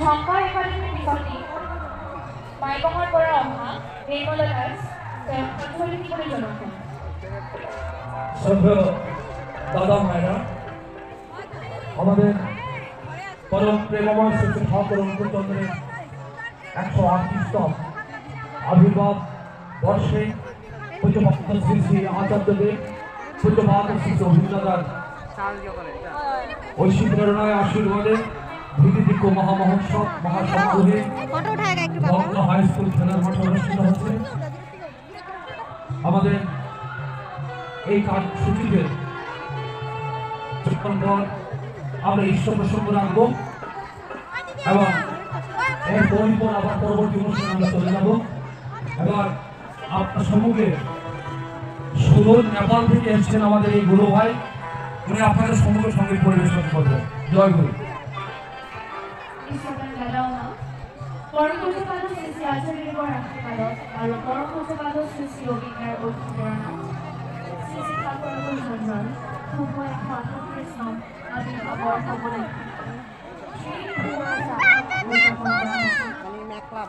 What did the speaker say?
Shankar academy বিকল্পী মাইকমার পড়ার অভা নির্মলা দাস প্রতিফলিত করে জনক সভ্য দাদা মায়েরা আমাদের পরম প্রেমময় শ্রী ঠাকুর অঙ্কুরচন্দ্রের 138তম আবির্ভাব বর্ষে পূজ্যপাদ শ্রী শ্রী আচার্যদেব পূজ্যপাদ শ্রী অভিজ্ঞতার ঐশী প্রেরণায় আশীর্বাদে ভীতিদিক্য মহামহোৎসব মহাসমারোহে বঙ্গ হাই স্কুল খেলার মাঠে অনুষ্ঠিত হচ্ছে। আমাদের এই কার্যসূচিতে আমরা ঈশ্বর প্রসঙ্গ রাখবো এবং এরপর আবার পরবর্তী অনুষ্ঠানে আমরা চলে যাব। এবার আপনার সম্মুখে সুদূর নেপাল থেকে এসছেন আমাদের এই গুরু ভাই, উনি আপনাদের সম্মুখে সঙ্গীত পরিবেশন করবেন। জয় গুরু। পরম পূজ্যপাদ শ্রী শ্রী আচার্যের উপর আশীর্বাদ আর পরম পূজ্যপাদ শ্রী শ্রী অভিজ্ঞার ঐতিহ্যনা শ্রী শ্রী ঠাকুর অঙ্কুরচন্দ্র শুভ 138তম আবির্ভাব বর্ষ উপলক্ষে শ্রী মেঘলা